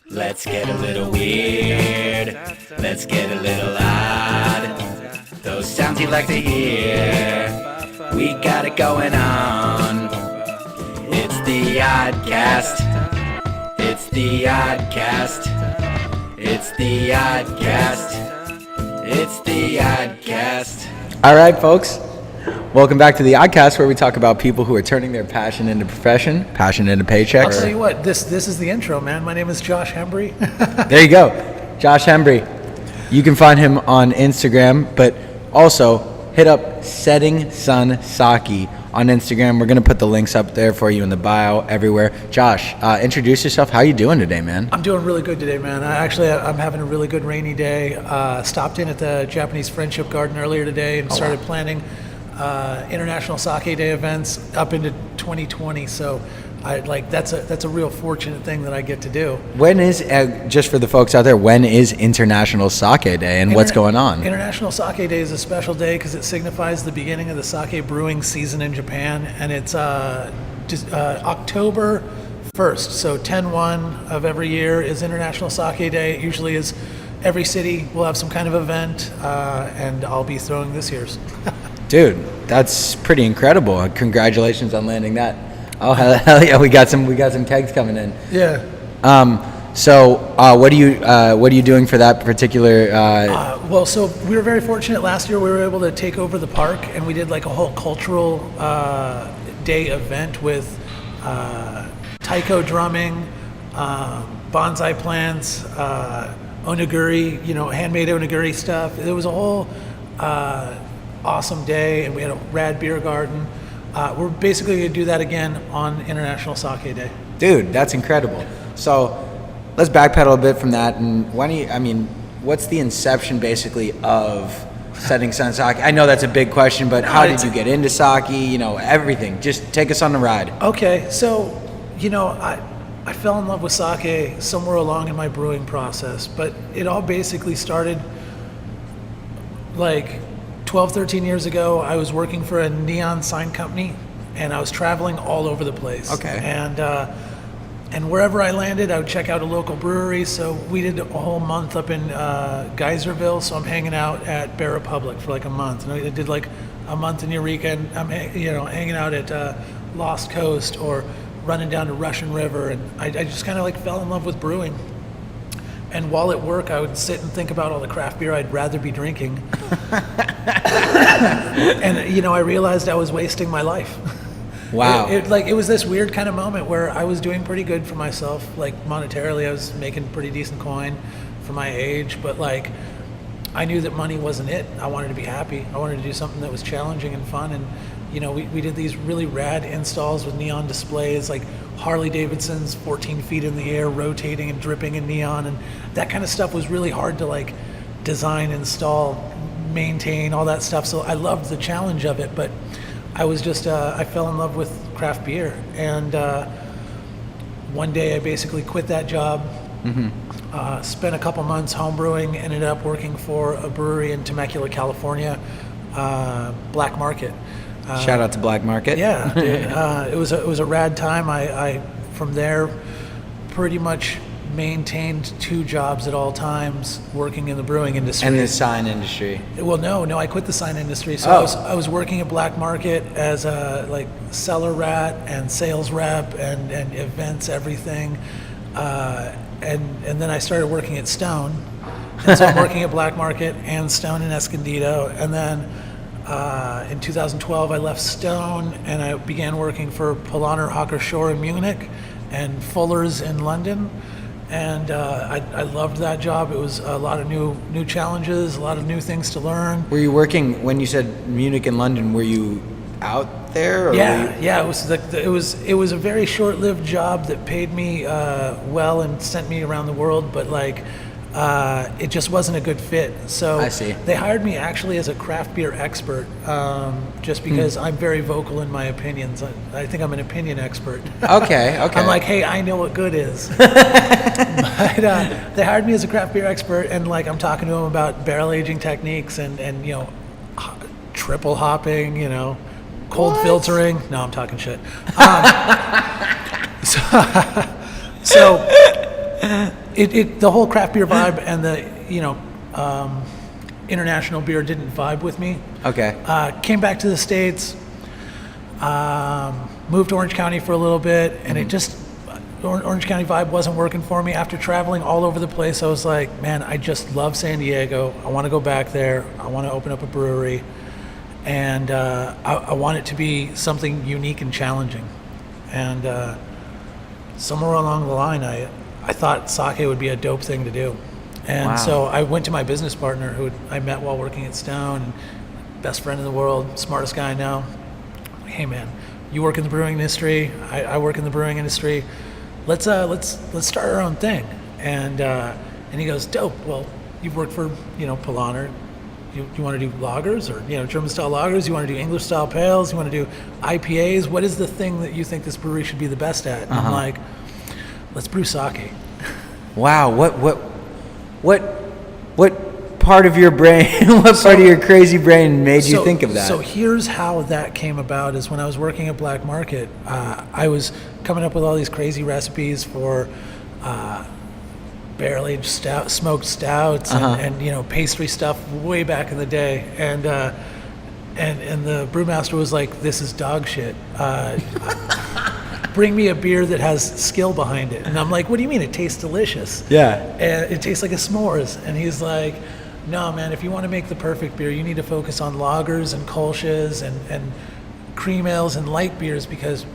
Let's get a little weird. Let's get a little odd. Those sounds you like to hear. We got it going on. It's the ODDCAST. It's the ODDCAST. It's the ODDCAST. It's the ODDCAST. All right, folks. Welcome back to the ODDCAST, where we talk about people who are turning their passion into profession, passion into paychecks. I'll tell you what, this is the intro, man. My name is Josh Hembree. There you go. Josh Hembree. You can find him on Instagram, but also hit up Setting Sun Sake on Instagram. We're going to put the links up there for you in the bio everywhere. Josh, introduce yourself. How you doing today, man? I'm doing really good today, man. I'm having a really good rainy day. Stopped in at the Japanese Friendship Garden earlier today and started planning International Sake Day events up into 2020. So that's a real fortunate thing that I get to do. When is, just for the folks out there, when is International Sake Day and what's going on? International Sake Day is a special day because it signifies the beginning of the sake brewing season in Japan, and it's October 1st. So 10/1 of every year is International Sake Day. It usually is every city will have some kind of event, and I'll be throwing this year's. Dude, that's pretty incredible. Congratulations on landing that. Oh hell yeah, we got some kegs coming in. Yeah. So what are you doing for that particular? Well, so we were very fortunate last year. We were able to take over the park, and we did like a whole cultural day event with taiko drumming, bonsai plants, onigiri, handmade onigiri stuff. It was a whole awesome day, and we had a rad beer garden. We're basically going to do that again on International Sake Day. Dude, that's incredible. So let's backpedal a bit from that. And what's the inception basically of Setting Sun Sake? I know that's a big question, but how did you get into sake? Everything. Just take us on the ride. Okay, so I fell in love with sake somewhere along in my brewing process, but it all basically started like 12, 13 years ago. I was working for a neon sign company, and I was traveling all over the place. Okay. And wherever I landed, I would check out a local brewery. So we did a whole month up in Geyserville. So I'm hanging out at Bear Republic for like a month. And I did like a month in Eureka, and I'm hanging out at Lost Coast or running down to Russian River. And I just kind of like fell in love with brewing. And while at work, I would sit and think about all the craft beer I'd rather be drinking. And I realized I was wasting my life. Wow. It was this weird kind of moment where I was doing pretty good for myself, like monetarily. I was making pretty decent coin for my age, but like I knew that money wasn't it. I wanted to be happy. I wanted to do something that was challenging and fun. And we did these really rad installs with neon displays, like Harley Davidson's 14 feet in the air, rotating and dripping in neon, and that kind of stuff was really hard to like design, install, maintain, all that stuff. So I loved the challenge of it, but I was just I fell in love with craft beer, and one day I basically quit that job. Spent a couple months homebrewing, ended up working for a brewery in Temecula, California, Black Market. Shout out to Black Market. Yeah, it was a rad time. I from there pretty much maintained 2 jobs at all times, working in the brewing industry. And the sign industry. Well, no, I quit the sign industry. So I was working at Black Market as a like cellar rat and sales rep and events, everything. And then I started working at Stone. And so I'm working at Black Market and Stone in Escondido. And then in 2012, I left Stone and I began working for Polaner Hocker Shore in Munich and Fuller's in London. And I loved that job. It was a lot of new challenges, a lot of new things to learn. Were you working, when you said Munich and London, were you out there? Or Yeah. It was a very short-lived job that paid me well and sent me around the world, but like it just wasn't a good fit. So I see. They hired me actually as a craft beer expert, just because I'm very vocal in my opinions. I think I'm an opinion expert. Okay. I'm like, hey, I know what good is. But they hired me as a craft beer expert, and like I'm talking to them about barrel aging techniques and triple hopping, cold What? filtering. No, I'm talking shit. So the whole craft beer vibe and the international beer didn't vibe with me. Okay. Came back to the States, moved to Orange County for a little bit, and it just, Orange County vibe wasn't working for me. After traveling all over the place, I was like, man, I just love San Diego. I want to go back there. I want to open up a brewery. And I want it to be something unique and challenging. And somewhere along the line, I thought sake would be a dope thing to do. And Wow. so I went to my business partner, who I met while working at Stone, best friend in the world, smartest guy I know. Hey man, you work in the brewing industry, I work in the brewing industry. Let's start our own thing. And he goes, dope. Well, you've worked for Polaner. You want to do lagers or German style lagers? You want to do English style pales? You want to do IPAs? What is the thing that you think this brewery should be the best at? And I'm like, let's brew sake. Wow. What part of your brain, what part of your crazy brain made you think of that? So here's how that came about: is when I was working at Black Market, I was coming up with all these crazy recipes for barrel-aged smoked stouts and pastry stuff way back in the day, and the brewmaster was like, "This is dog shit. Bring me a beer that has skill behind it." And I'm like, "What do you mean? It tastes delicious." Yeah. And it tastes like a s'mores. And he's like, "No, man. If you want to make the perfect beer, you need to focus on lagers and kolsches and cream ales and light beers, because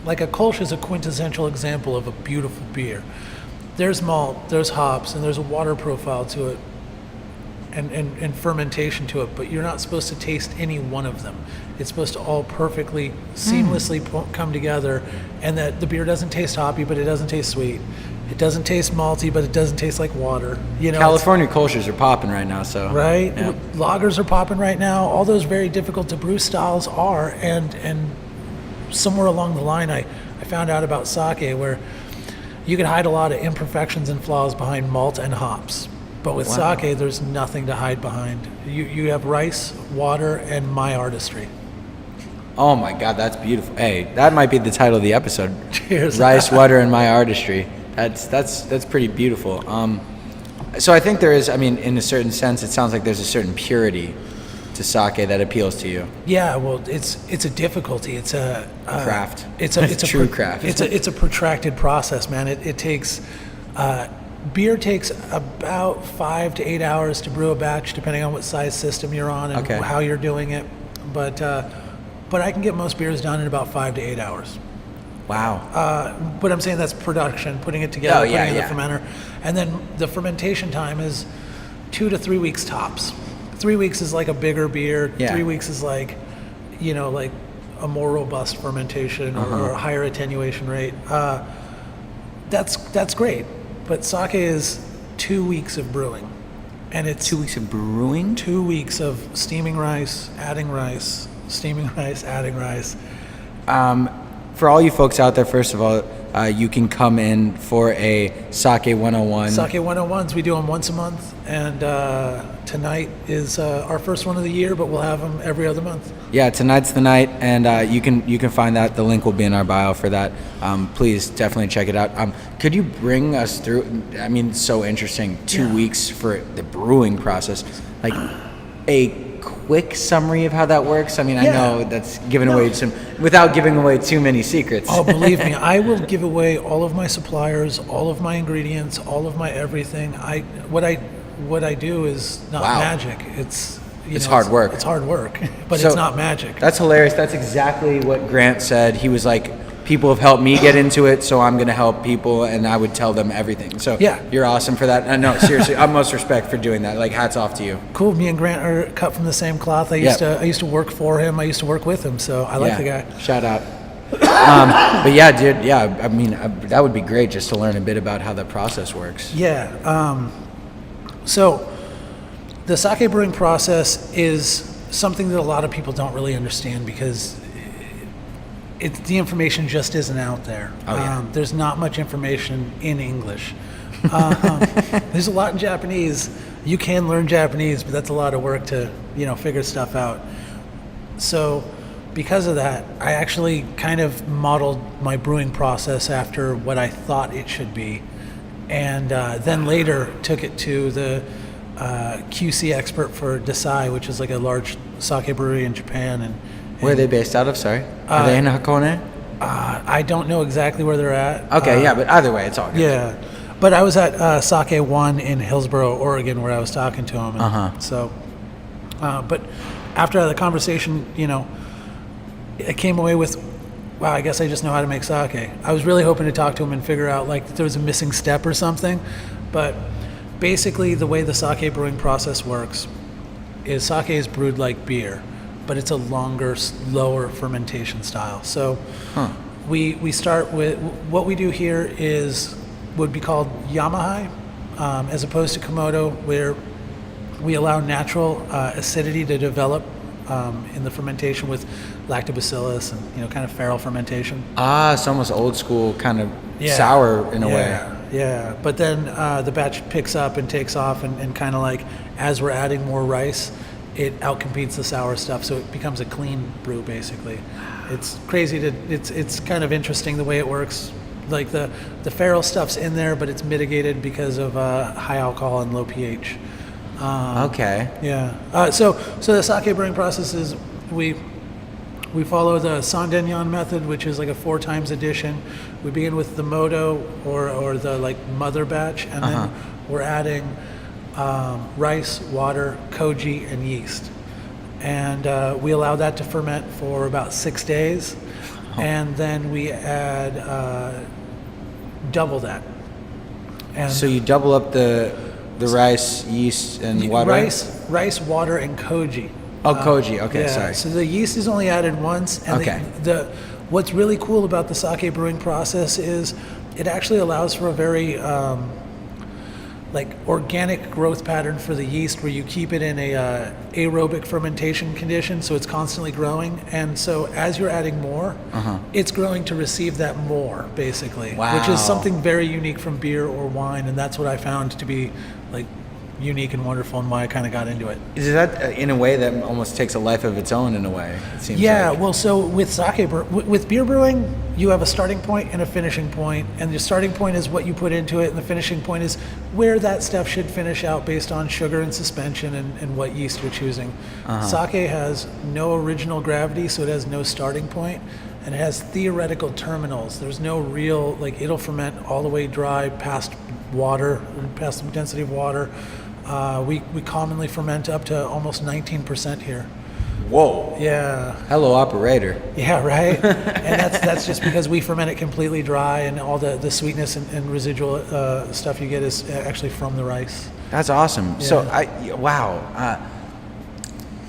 like a kolsch is a quintessential example of a beautiful beer. There's malt, there's hops, and there's a water profile to it, and fermentation to it, but you're not supposed to taste any one of them. It's supposed to all perfectly, seamlessly come together, and that the beer doesn't taste hoppy, but it doesn't taste sweet. It doesn't taste malty, but it doesn't taste like water. California cultures are popping right now, so. Right? Yeah. Lagers are popping right now. All those very difficult to brew styles are, and somewhere along the line, I found out about sake, where you can hide a lot of imperfections and flaws behind malt and hops. But with sake, there's nothing to hide behind. You have rice, water, and my artistry. Oh my God, that's beautiful. Hey, that might be the title of the episode. Cheers. Rice, water, and my artistry. That's pretty beautiful. So I think there is, in a certain sense, it sounds like there's a certain purity to sake that appeals to you. Yeah, well, it's a difficulty. It's a Craft. It's a true craft. It's a protracted process, man. It takes beer takes about 5 to 8 hours to brew a batch, depending on what size system you're on and how you're doing it. But I can get most beers done in about 5 to 8 hours. Wow. But I'm saying that's production, putting it together, putting it in the fermenter. And then the fermentation time is 2 to 3 weeks tops. 3 weeks is like a bigger beer. Yeah. 3 weeks is like a more robust fermentation or a higher attenuation rate. That's great. But sake is 2 weeks of brewing. And it's 2 weeks of brewing? 2 weeks of steaming rice, adding rice, steaming rice, adding rice. For all you folks out there, first of all, you can come in for a Sake 101. Sake 101s, we do them once a month, and tonight is our first one of the year, but we'll have them every other month. Yeah, tonight's the night, and you can find that. The link will be in our bio for that. Please definitely check it out. Could you bring us through? So interesting. 2 weeks for the brewing process, like a quick summary of how that works. I know that's giving away some, without giving away too many secrets. Oh, believe me, I will give away all of my suppliers, all of my ingredients, all of my everything. What I do is not magic. It's hard work. It's hard work, but it's not magic. That's hilarious. That's exactly what Grant said. He was like, people have helped me get into it, so I'm going to help people, and I would tell them everything. So you're awesome for that. No, seriously, utmost respect for doing that. Like, hats off to you. Cool. Me and Grant are cut from the same cloth. I used to work for him. I used to work with him, so I like the guy. Shout out. But yeah, dude, that would be great just to learn a bit about how the process works. Yeah. So the sake brewing process is something that a lot of people don't really understand, because the information just isn't out there. There's not much information in English. There's a lot in Japanese. You can learn Japanese, but that's a lot of work to figure stuff out. So because of that, I actually kind of modeled my brewing process after what I thought it should be, and then later took it to the QC expert for Desai, which is like a large sake brewery in Japan. And where are they based out of? Sorry, are they in Hakone? I don't know exactly where they're at. Okay, yeah, but either way, it's all good. Yeah, but I was at Sake One in Hillsboro, Oregon, where I was talking to him. And So, but after the conversation, I came away with, wow, I guess I just know how to make sake. I was really hoping to talk to him and figure out like that there was a missing step or something, but basically the way the sake brewing process works is sake is brewed like beer, but it's a longer, slower fermentation style. So we start with, what we do here would be called Yamahai, as opposed to Komodo, where we allow natural acidity to develop in the fermentation with lactobacillus and kind of feral fermentation. It's almost old school, kind of sour in a way. Yeah, but then the batch picks up and takes off, and kind of like as we're adding more rice, it outcompetes the sour stuff, so it becomes a clean brew basically. It's crazy it's kind of interesting the way it works. Like the feral stuff's in there, but it's mitigated because of high alcohol and low pH. Okay. Yeah. So the sake brewing process is we follow the Sandenyan method, which is like a 4 times addition. We begin with the moto or the like mother batch, and then we're adding rice, water, koji, and yeast, and we allow that to ferment for about 6 days, and then we add double that. And so you double up the rice, yeast, and water? Rice, water, and koji. Oh, koji. Okay, yeah, sorry. So the yeast is only added once. And what's really cool about the sake brewing process is it actually allows for a very organic growth pattern for the yeast, where you keep it in a aerobic fermentation condition, so it's constantly growing. And so as you're adding more, it's growing to receive that more, basically. Wow. Which is something very unique from beer or wine, and that's what I found to be like unique and wonderful, and why I kind of got into it. Is that in a way that almost takes a life of its own in a way? It seems like. Well, so with sake with beer brewing, you have a starting point and a finishing point, and the starting point is what you put into it, and the finishing point is where that stuff should finish out based on sugar and suspension and what yeast you're choosing. Sake has no original gravity, so it has no starting point, and it has theoretical terminals. There's no real, it'll ferment all the way dry past water, past the density of water. We commonly ferment up to almost 19% here. Whoa. Yeah. Hello, operator. Yeah, right? And that's just because we ferment it completely dry, and all the sweetness and residual stuff you get is actually from the rice. That's awesome. Yeah. So,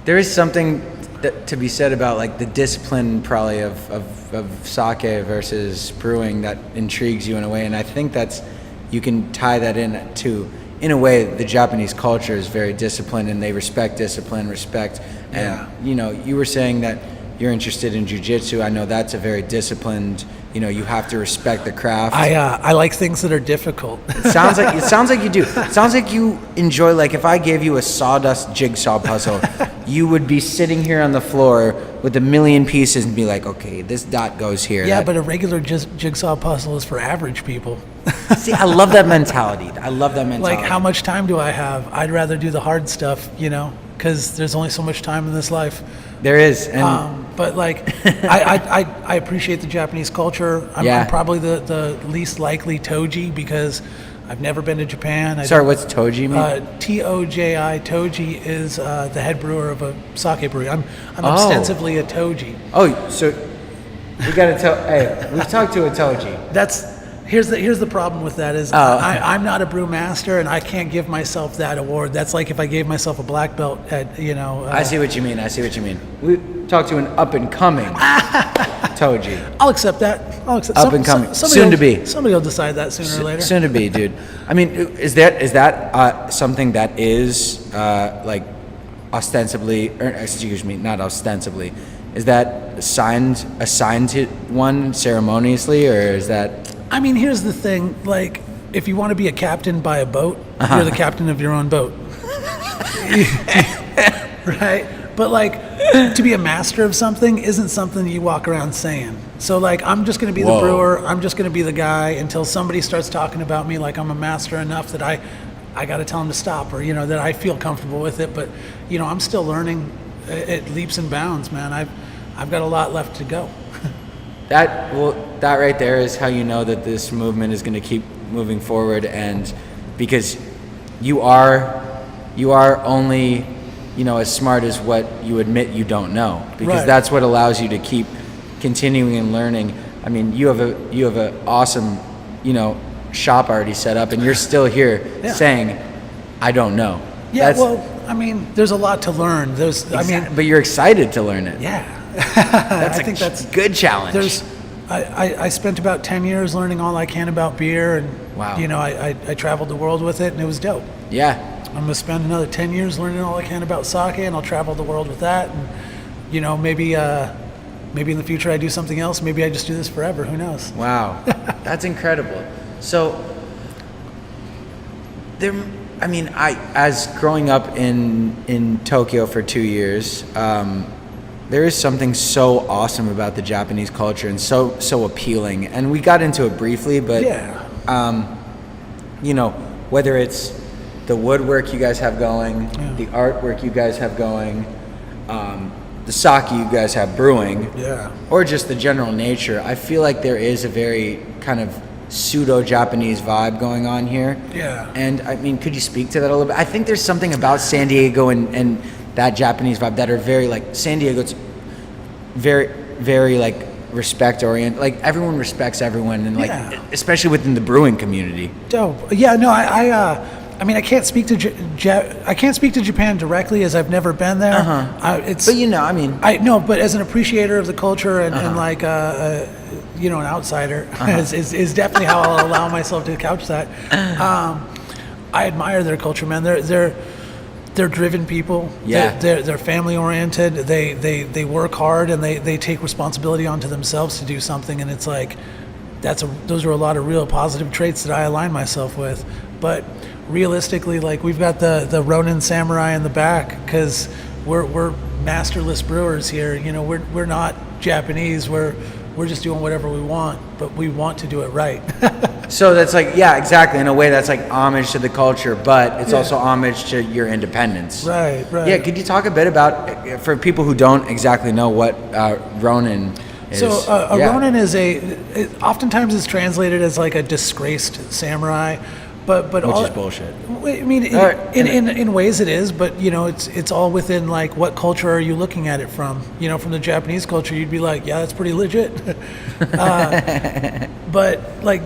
there is something to be said about the discipline probably of sake versus brewing that intrigues you in a way, and I think you can tie that in a way, the Japanese culture is very disciplined, and they respect discipline, and you were saying that you're interested in jiu-jitsu. I know that's a very disciplined, you have to respect the craft. I like things that are difficult. It sounds like you do. It sounds like you enjoy, if I gave you a sawdust jigsaw puzzle, you would be sitting here on the floor with a million pieces and be like, okay, this dot goes here. Yeah, but a regular jigsaw puzzle is for average people. See, I love that mentality. How much time do I have? I'd rather do the hard stuff, because there's only so much time in this life. There is. And but I appreciate the Japanese culture. I'm probably the least likely toji, because I've never been to Japan. Sorry, what's toji mean? Toji. Toji is the head brewer of a sake brewery. I'm ostensibly a toji. Oh, so we got to tell. Hey, we've talked to a toji. Here's the problem with that is I'm not a brewmaster, and I can't give myself that award. That's like if I gave myself a black belt at I see what you mean. We talked to an up and coming toji. I'll accept that. Up and coming. Soon to be. Somebody will decide that sooner or later. Soon to be, dude. I mean, is that something that is ostensibly, or excuse me, not ostensibly, is that assigned to one ceremoniously, or is that? I mean, here's the thing. If you want to be a captain by a boat, you're the captain of your own boat. Right? But to be a master of something isn't something you walk around saying. So like, I'm just going to be the brewer. I'm just going to be the guy until somebody starts talking about me like I'm a master enough that I got to tell them to stop, or, that I feel comfortable with it. But, I'm still learning at leaps and bounds, man. I've got a lot left to go. That right there is how you know that this movement is going to keep moving forward, and because you are only, as smart as what you admit you don't know, because that's what allows you to keep continuing and learning. I mean, you have a awesome, shop already set up, and you're still here saying, I don't know. Yeah, I mean, there's a lot to learn. But you're excited to learn it. Yeah. I think that's a good challenge. I spent about 10 years learning all I can about beer, and wow. I traveled the world with it, and it was dope. Yeah. I'm gonna spend another 10 years learning all I can about sake, and I'll travel the world with that. And maybe in the future I do something else. Maybe I just do this forever. Who knows? Wow, that's incredible. So as growing up in Tokyo for 2 years, there is something so awesome about the Japanese culture and so appealing. And we got into it briefly, but whether it's the woodwork you guys have going, the artwork you guys have going, the sake you guys have brewing, or just the general nature, I feel like there is a very kind of pseudo-Japanese vibe going on here. Yeah. And I mean, could you speak to that a little bit? I think there's something about San Diego and that Japanese vibe that are very, like, San Diego's very, very, like, respect oriented. Like, everyone respects everyone, and, like, especially within the brewing community. Dope. Yeah, no, I mean, I can't speak to Japan directly, as I've never been there. But as an appreciator of the culture and like an outsider is definitely how I'll allow myself to couch that. I admire their culture, man. They're driven people. Yeah. They're family oriented. They work hard, and they take responsibility onto themselves to do something. And it's like those are a lot of real positive traits that I align myself with. But realistically, like, we've got the Ronin samurai in the back because we're masterless brewers here. We're not Japanese. We're just doing whatever we want, but we want to do it right. So that's like, exactly. In a way, that's like homage to the culture, but it's also homage to your independence. Right. Yeah, could you talk a bit about, for people who don't exactly know what Ronin is? So Ronin is oftentimes it's translated as like a disgraced samurai, but which is bullshit. I mean, in ways it is, but it's all within, like, what culture are you looking at it from? From the Japanese culture, you'd be like, yeah, that's pretty legit. But, like,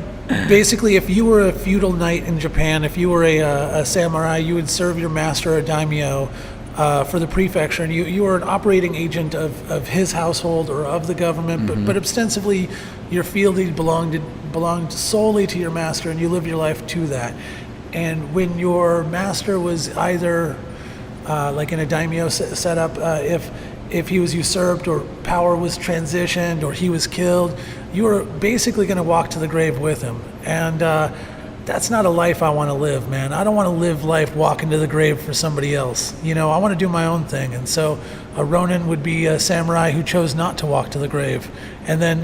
basically, if you were a feudal knight in Japan, if you were a samurai, you would serve your master, a daimyo, for the prefecture, and you were an operating agent of his household or of the government, but ostensibly your fealty belonged solely to your master, and you live your life to that. And when your master was either like in a daimyo setup, if he was usurped or power was transitioned or he was killed, you were basically going to walk to the grave with him. And that's not a life I want to live, man. I don't want to live life walking to the grave for somebody else. I want to do my own thing. And so a Ronin would be a samurai who chose not to walk to the grave. And then,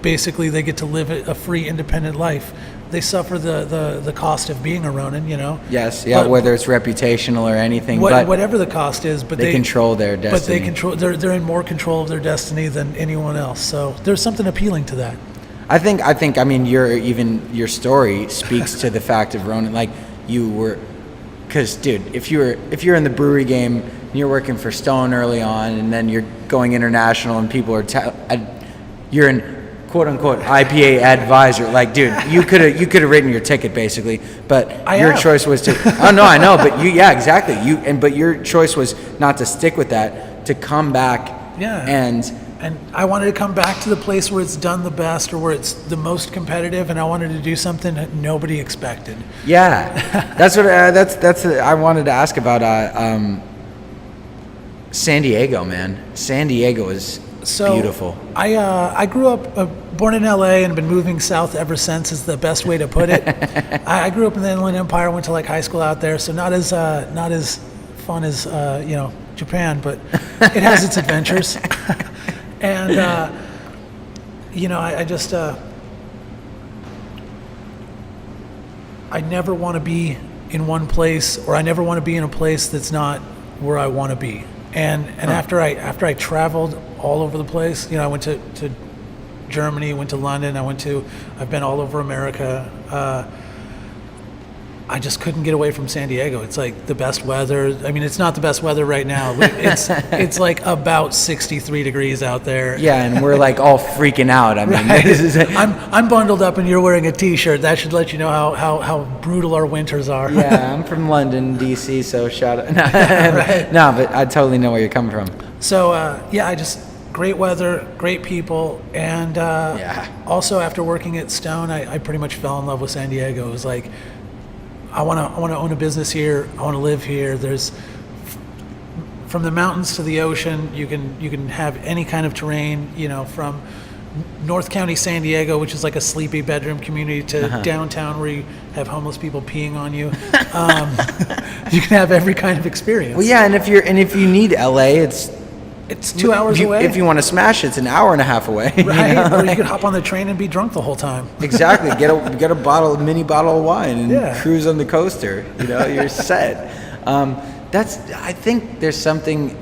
basically they get to live a free, independent life. They suffer the cost of being a Ronin, Yes, yeah, but, whether it's reputational or anything. Whatever the cost is, but they control their destiny. But they're in more control of their destiny than anyone else. So there's something appealing to that. I think. I mean, your story speaks to the fact of Ronin. Like, you were, because, dude, if you're in the brewery game and you're working for Stone early on, and then you're going international, and people are you're an quote unquote IPA advisor. Like, dude, you could have written your ticket basically, but your choice was to. Oh no, I know, but exactly. But your choice was not to stick with that, to come back. Yeah. And I wanted to come back to the place where it's done the best, or where it's the most competitive, and I wanted to do something that nobody expected. Yeah, that's what I wanted to ask about. San Diego, man. San Diego is beautiful. I grew up born in LA and been moving south ever since, is the best way to put it. I grew up in the Inland Empire, went to like high school out there, so not as fun as Japan, but it has its adventures. And I just I never want to be in one place, or I never want to be in a place that's not where I want to be. And after I traveled all over the place, I went to Germany, went to London, I've been all over America. I just couldn't get away from San Diego. It's like the best weather. I mean, it's not the best weather right now. It's like about 63 degrees out there. Yeah, and we're like all freaking out. I mean, Right. this is I'm bundled up and you're wearing a t-shirt. That should let you know how brutal our winters are. Yeah, I'm from London, DC, so shout out. Right. No, but I totally know where you're coming from. So I just great weather, great people, and also after working at Stone, I pretty much fell in love with San Diego. It was like, I want to own a business here. I want to live here. There's from the mountains to the ocean. You can have any kind of terrain. From North County, San Diego, which is like a sleepy bedroom community, to downtown where you have homeless people peeing on you. You can have every kind of experience. Well, yeah, and if you need LA, it's 2 hours away. If you want to smash, it's an hour and a half away. Right, or you could hop on the train and be drunk the whole time. Exactly. Get a mini bottle of wine and cruise on the coaster. You're set. I think there's something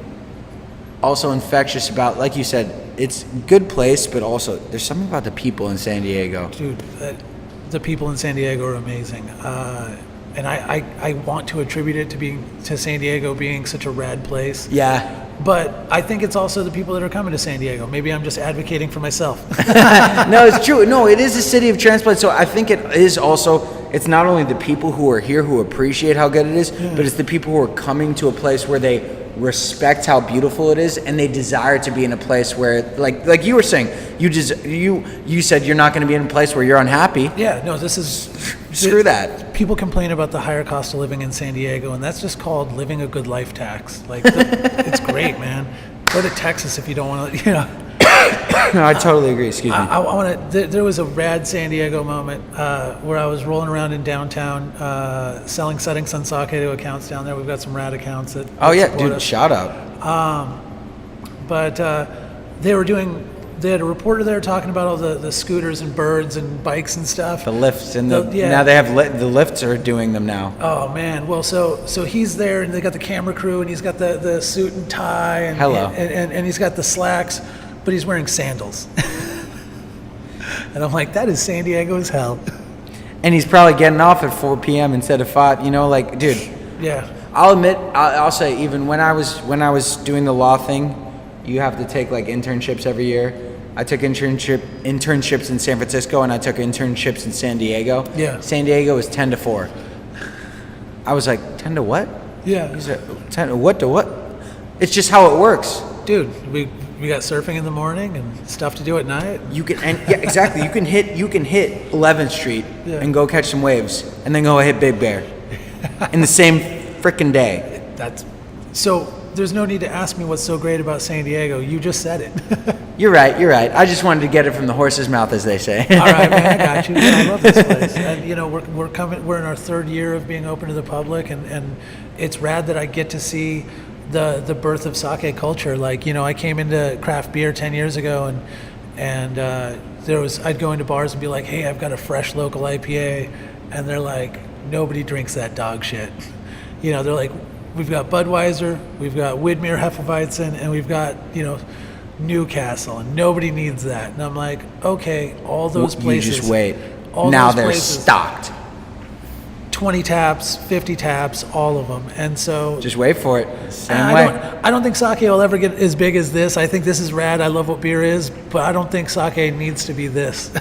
also infectious about, like you said, it's a good place, but also there's something about the people in San Diego. Dude, the people in San Diego are amazing. And I want to attribute it to San Diego being such a rad place. Yeah. But I think it's also the people that are coming to San Diego. Maybe I'm just advocating for myself. No, it's true. No, it is a city of transplant. So I think it is also, it's not only the people who are here who appreciate how good it is, but it's the people who are coming to a place where they respect how beautiful it is, and they desire to be in a place where, like you were saying, you said you're not going to be in a place where you're unhappy. Yeah, no, this is... Screw that. People complain about the higher cost of living in San Diego, and that's just called living a good life tax. It's great, man. Go to Texas if you don't want to, No, I totally agree. Excuse me. I want to. There was a rad San Diego moment where I was rolling around in downtown, setting Sun Sake to accounts down there. We've got some rad accounts that. Oh yeah, support dude! us. Shout out. But they had a reporter there talking about all the scooters and birds and bikes and stuff. The lifts and now they have the lifts are doing them now. Oh man, well so he's there and they got the camera crew and he's got the suit and tie and and he's got the slacks, but he's wearing sandals. And I'm like, that is San Diego as hell. And he's probably getting off at 4 p.m. instead of 5. Dude. Yeah. I'll admit, I'll say, even when I was doing the law thing, you have to take like internships every year. I took internships in San Francisco, and I took internships in San Diego. Yeah. San Diego was 10 to 4. I was like, 10 to what? Yeah. He said, 10 to what to what? It's just how it works. Dude, we got surfing in the morning and stuff to do at night. You can, exactly. You can hit 11th Street and go catch some waves, and then go hit Big Bear in the same freaking day. So there's no need to ask me what's so great about San Diego. You just said it. You're right. I just wanted to get it from the horse's mouth, as they say. All right, man, I got you. Yeah, I love this place. And we're in our third year of being open to the public, and it's rad that I get to see the birth of sake culture. I came into craft beer 10 years ago, and I'd go into bars and be like, hey, I've got a fresh local IPA, and they're like, nobody drinks that dog shit. They're like, we've got Budweiser, we've got Widmer Hefeweizen, and we've got Newcastle, and nobody needs that. And I'm like, okay, all those places. You just wait. Now they're places, stocked. 20 taps, 50 taps, all of them. And so just wait for it. Same way. I don't think sake will ever get as big as this. I think this is rad. I love what beer is, but I don't think sake needs to be this.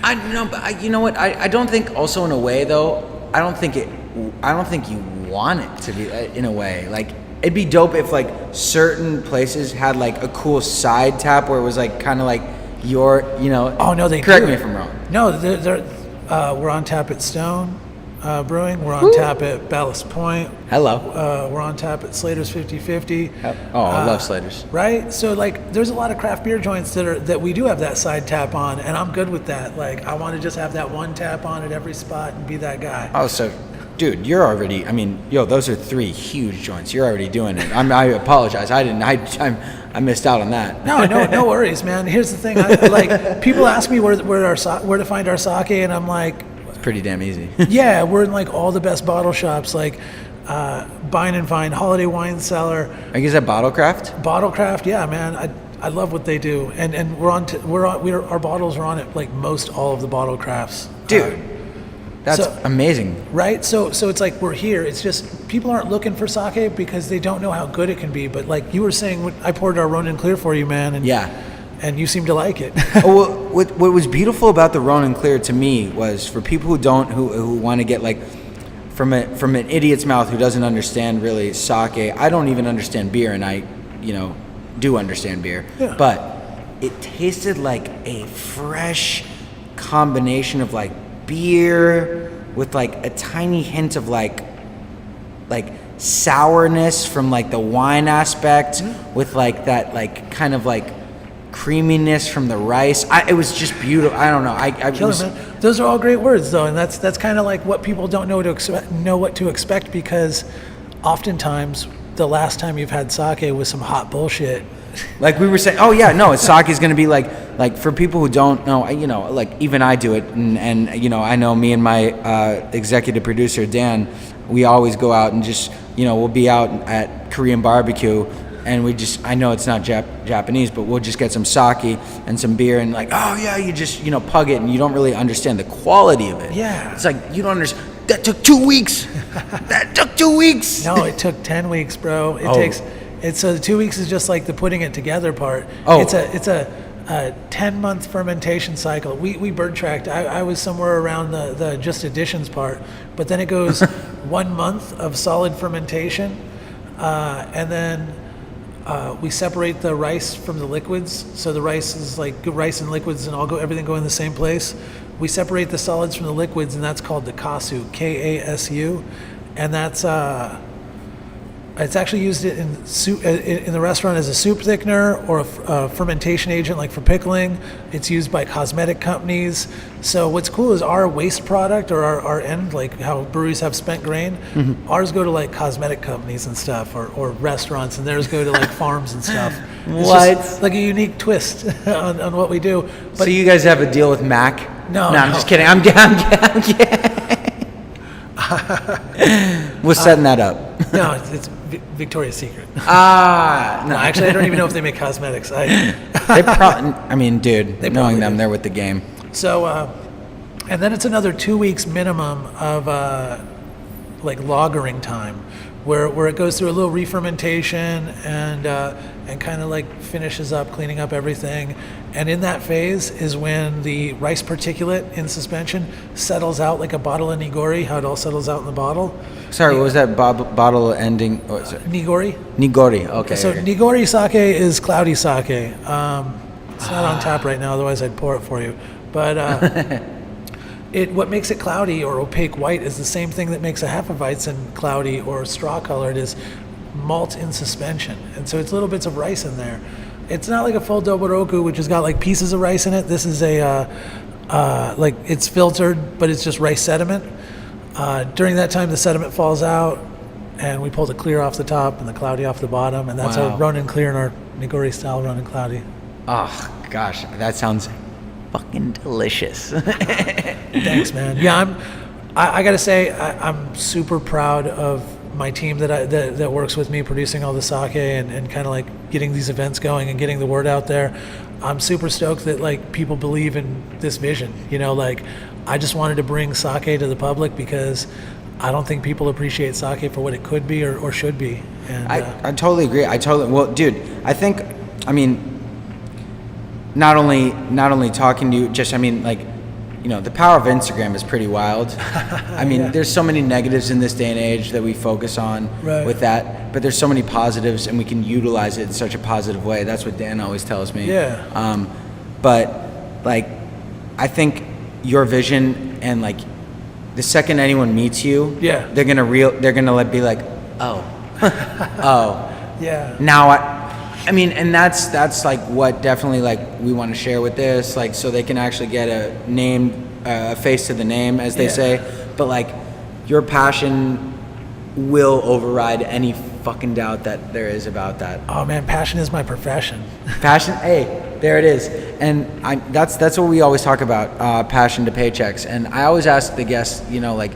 You know what? I don't think, also in a way though, I don't think you want it to be in a way. Like, it'd be dope if like certain places had like a cool side tap where it was like kind of like your, Oh no, they correct do. me if I'm wrong. No, we're on tap at Stone Brewing. We're on tap at Ballast Point. Hello. We're on tap at Slaters 50/50. Oh, I love Slaters. Right? So like, there's a lot of craft beer joints that we do have that side tap on, and I'm good with that. Like, I want to just have that one tap on at every spot and be that guy. Oh, so dude, you're already. I mean, those are 3 huge joints. You're already doing it. I apologize. I missed out on that. No worries, man. Here's the thing. Like people ask me where to find our sake, and I'm like, It's pretty damn easy. yeah, we're in like all the best bottle shops, like Vine and Vine, Holiday Wine Cellar, I guess that Bottlecraft. Bottlecraft. Yeah, man. I love what they do, and our bottles are on it like most all of the Bottlecrafts. Dude, that's amazing. Right? So it's like we're here. It's just people aren't looking for sake because they don't know how good it can be. But like you were saying, I poured our Ronin Clear for you, man. And and you seem to like it. Well, what was beautiful about the Ronin Clear to me was for people who want to get like from an idiot's mouth who doesn't understand really sake. I don't even understand beer, and I do understand beer, but it tasted like a fresh combination of like beer with like a tiny hint of like sourness from like the wine aspect with like that like kind of like creaminess from the rice. It was just beautiful. I don't know. Man. Those are all great words though, and that's kind of like what people don't know what to expect, because oftentimes the last time you've had sake was some hot bullshit. Like we were saying, sake is going to be like for people who don't know, like even I do it, and I know me and my executive producer Dan, we always go out and just we'll be out at Korean barbecue, and I know it's not Japanese, but we'll just get some sake and some beer, and like you just pug it, and you don't really understand the quality of it. Yeah, it's like you don't understand. That took 2 weeks. That took 2 weeks. No, it took 10 weeks, bro. So the 2 weeks is just like the putting it together part. It's a 10-month fermentation cycle. We bird tracked. I was somewhere around the just additions part, but then it goes 1 month of solid fermentation, and then we separate the rice from the liquids. So the rice is like rice and liquids, and everything go in the same place. We separate the solids from the liquids, and that's called the kasu, K-A-S-U, and that's it's actually used in soup, in the restaurant as a soup thickener or a fermentation agent, like for pickling. It's used by cosmetic companies. So what's cool is our waste product, or our end, like how breweries have spent grain, ours go to like cosmetic companies and stuff, or restaurants, and theirs go to like farms and stuff. It's just like a unique twist on what we do. But so you guys have a deal with Mac? No, I'm just kidding. I'm was setting that up. No, it's Victoria's Secret. No, actually, I don't even know if they make cosmetics. They probably. I mean, dude, knowing them, they're with the game. So, and then it's another 2 weeks minimum of like lagering time, where it goes through a little re-fermentation and kind of like finishes up, cleaning up everything. And in that phase is when the rice particulate in suspension settles out like a bottle of nigori, how it all settles out in the bottle. Sorry, what was that bottle ending? Nigori. Nigori, okay. So okay. Nigori sake is cloudy sake. It's not on tap right now, otherwise I'd pour it for you. But what makes it cloudy or opaque white is the same thing that makes a Hefeweizen cloudy or straw colored, is malt in suspension. And so it's little bits of rice in there. It's not like a full Doboroku, which has got like pieces of rice in it. This is like it's filtered, but it's just rice sediment. During that time, the sediment falls out, and we pull the clear off the top and the cloudy off the bottom, and that's our Ronin Clear and our Nigori style Ronin Cloudy. Oh gosh, that sounds fucking delicious. Thanks, man. Yeah, I gotta say, I'm super proud of my team that works with me producing all the sake and kind of like getting these events going and getting the word out there. I'm super stoked that like people believe in this vision. Like I just wanted to bring sake to the public because I don't think people appreciate sake for what it could be or should be. And I totally agree. Well, dude, I mean, not only talking to you, just, I mean, like, the power of Instagram is pretty wild. I mean, there's so many negatives in this day and age that we focus on with that, but there's so many positives, and we can utilize it in such a positive way. That's what Dan always tells me. Yeah. But like, I think your vision, and like the second anyone meets you, they're gonna be like, oh, yeah. Now I mean, and that's like what definitely like we want to share with this, like so they can actually get a name, a face to the name, as they say. But like, your passion will override any fucking doubt that there is about that. Oh man, passion is my profession. Passion, hey, there it is. And that's what we always talk about, passion to paychecks. And I always ask the guests, you know, like,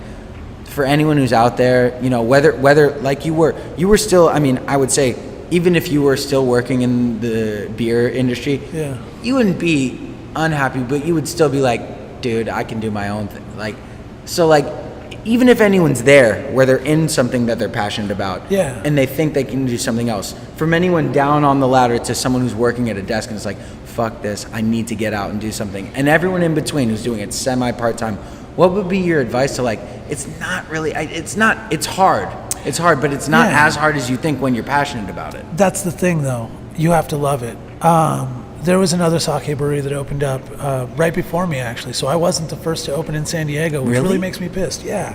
for anyone who's out there, you know, whether like you were still, I mean, I would say, even if you were still working in the beer industry, Yeah. you wouldn't be unhappy, but you would still be like, dude, I can do my own thing. Like, so like, even if anyone's there where they're in something that they're passionate about, Yeah. and they think they can do something else, from anyone down on the ladder to someone who's working at a desk and it's like, fuck this, I need to get out and do something, and everyone in between who's doing it semi part-time, what would be your advice to, like, it's not really, it's hard, but it's not Yeah. as hard as you think when you're passionate about it. That's the thing, though. You have to love it. There was another sake brewery that opened up right before me, actually. So I wasn't the first to open in San Diego, which really makes me pissed. Yeah.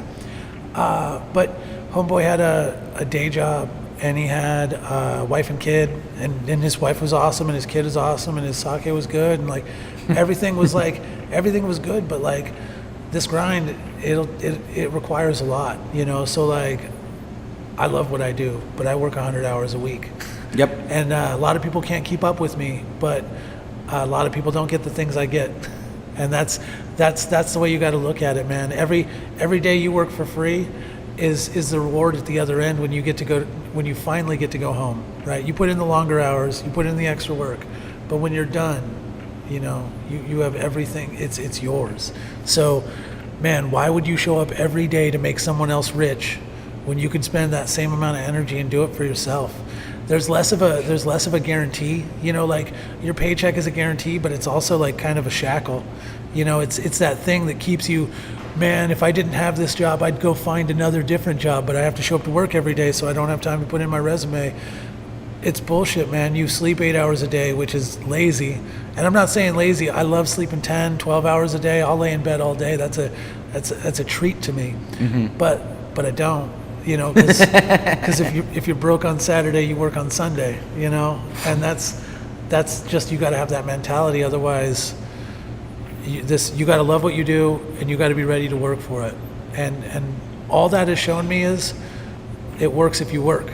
But homeboy had a day job, and he had a wife and kid, and his wife was awesome, and his kid is awesome, and his sake was good, and like everything was like everything was good. But like this grind, it requires a lot, you know. So like, I love what I do, but I work 100 hours a week. Yep. And a lot of people can't keep up with me, but a lot of people don't get the things I get, and that's the way you got to look at it, man. Every day you work for free is the reward at the other end when you finally get to go home, right? You put in the longer hours, you put in the extra work, but when you're done, you know, you have everything. It's yours. So, man, why would you show up every day to make someone else rich when you could spend that same amount of energy and do it for yourself? There's less of a guarantee, you know, like your paycheck is a guarantee, but it's also like kind of a shackle. You know, it's that thing that keeps you, man, if I didn't have this job, I'd go find another different job, but I have to show up to work every day, so I don't have time to put in my resume. It's bullshit, man. You sleep 8 hours a day, which is lazy. And I'm not saying lazy. I love sleeping 10, 12 hours a day. I'll lay in bed all day. That's a treat to me. Mm-hmm. But I don't. You know, because if you're broke on Saturday, you work on Sunday. You know, and that's just, you got to have that mentality. Otherwise, you got to love what you do, and you got to be ready to work for it. And all that has shown me is it works if you work.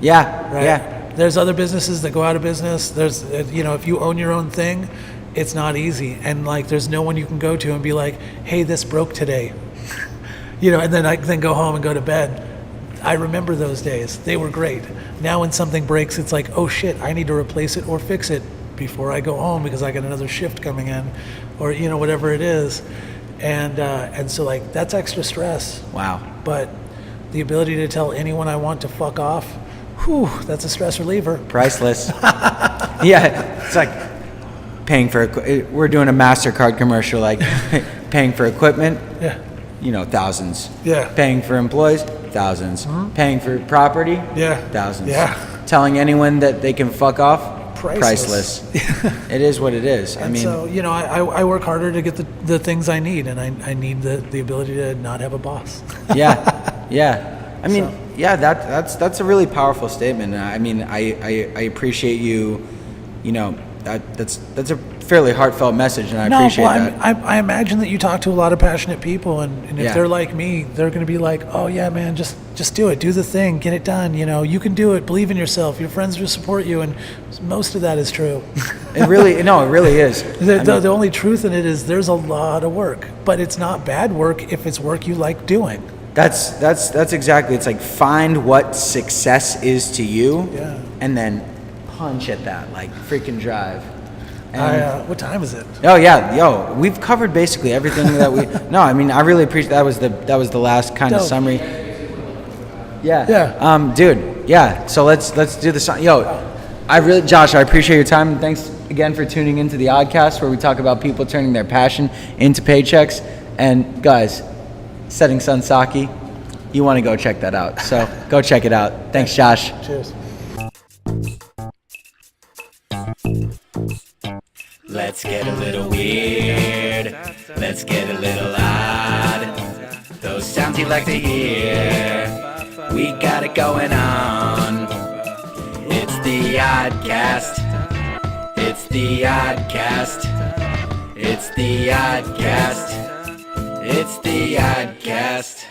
Yeah. Right? Yeah. There's other businesses that go out of business. There's, you know, if you own your own thing, it's not easy. And like, there's no one you can go to and be like, hey, this broke today. You know, and then I then go home and go to bed. I remember those days. They were great. Now when something breaks, it's like, oh shit, I need to replace it or fix it before I go home because I got another shift coming in, or, you know, whatever it is. And so like, that's extra stress. Wow. But the ability to tell anyone I want to fuck off, whew, that's a stress reliever. Priceless. Yeah, it's like paying for, we're doing a MasterCard commercial, like paying for equipment. Yeah. You know, thousands. Yeah. Paying for employees, thousands. Mm-hmm. Paying for property, yeah, thousands. Yeah. Telling anyone that they can fuck off, priceless. It is what it is. And so, you know, I work harder to get the things I need, and I need the ability to not have a boss. Yeah. I mean, yeah, that's a really powerful statement. I mean, I appreciate you. You know, that's a fairly heartfelt message, and I appreciate that. I imagine that you talk to a lot of passionate people, and if they're like me, they're going to be like, oh yeah, man, just do it, do the thing, get it done. You know, you can do it. Believe in yourself. Your friends will support you, and most of that is true. It really is. The only truth in it is there's a lot of work, but it's not bad work if it's work you like doing. That's exactly. It's like, find what success is to you, and then punch at that, like freaking drive. What time is it? Oh yeah, we've covered basically everything that we. No, I mean, I really appreciate that was the last kind of summary. Yeah. Dude. Yeah. So let's do the song. Josh, I appreciate your time. Thanks again for tuning into the ODDCAST, where we talk about people turning their passion into paychecks. And guys, Setting Sun Sake, you want to go check that out. So go check it out. Thanks, Josh. Cheers. Let's get a little weird. Let's get a little odd. Those sounds you like to hear. We got it going on. It's the ODDCAST. It's the ODDCAST. It's the ODDCAST. It's the ODDCAST.